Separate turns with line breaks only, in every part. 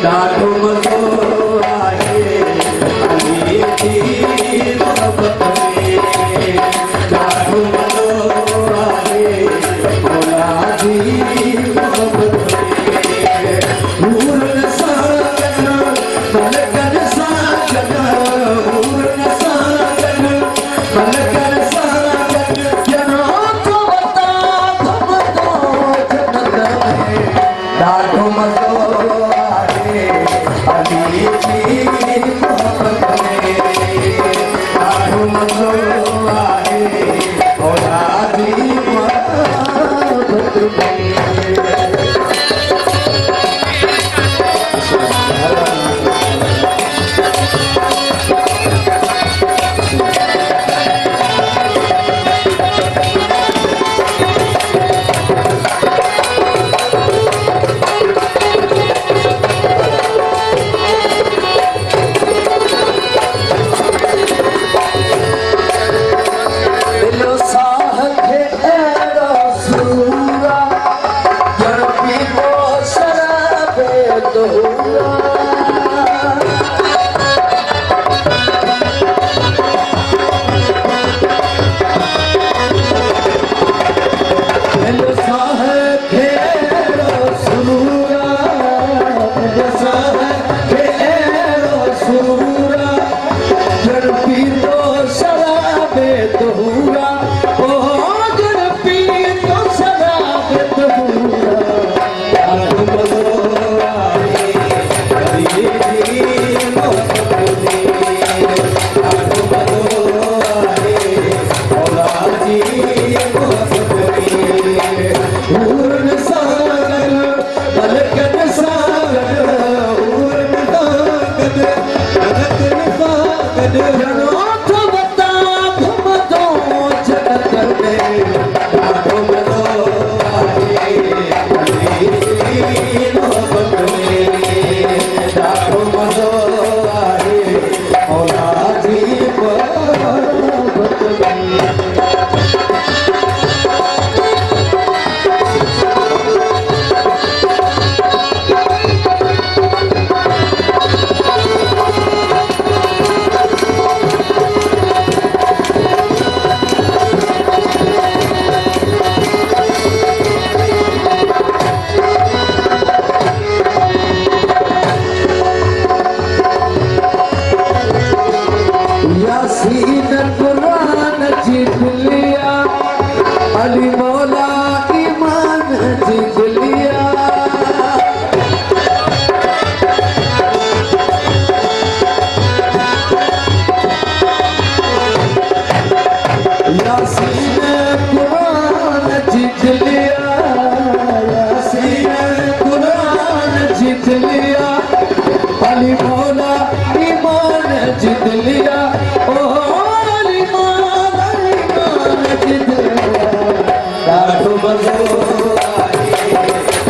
ॾाढो मज़ो आहे अलीअ जी मोहबत में ॾाढो मज़ो आहे मौला जी मोहबत में नूरन सां गॾु मलकन सां गॾु नूरन सां गॾु मलकन सां गॾु ॼणो थो वता घुमंदो जन्नत में ॾाढो मज़ो आहे अलीअ जी मोहबत में ॾाढो मज़ो आहे मौला जी मोहबत में अली मौला ईमान जीत लिया यासीन कुरान जीत लिया यासीन कुरान जीत लिया अली मौला ईमान जीत लिया ओ अली मौला ईमान जीत लिया ॾाढो मज़ो आहे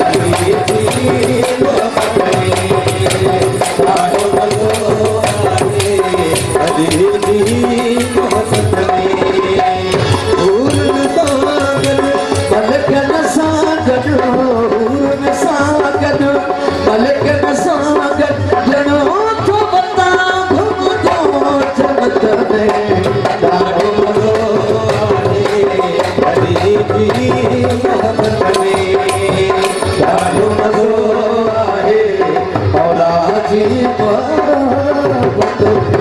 अलीअ जी मोहबत में ॾाढो मज़ो आहे अलीअ जी मोहबत में नूरन सां गॾु मलकन सां गॾु नूरन सां गॾु मलकन सां गॾु ॼणो थो वता घुमंदो जन्नत में ॾाढो मज़ो मोहबत में ॾाढो मज़ो आहे मौला जी मोहबत में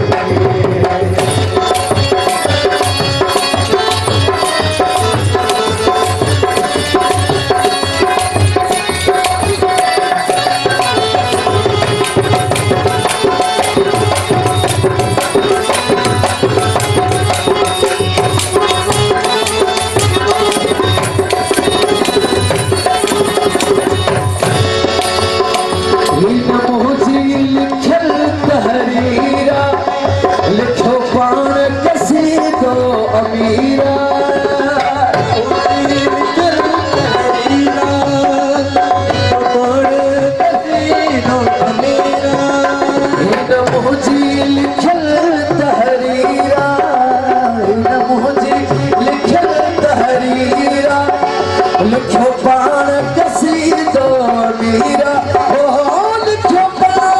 लिखो पाण कसीदो अमीरा लिखल तहरीरा लिखल तहरीरा लिखो पाण कसीदो अमीरा लिखो पाण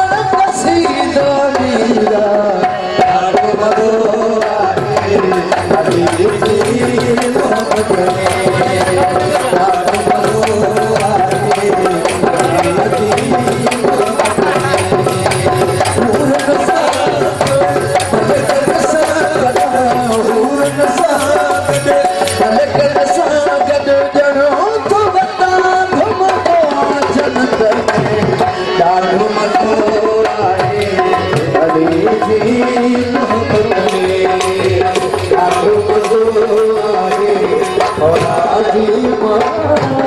और आजी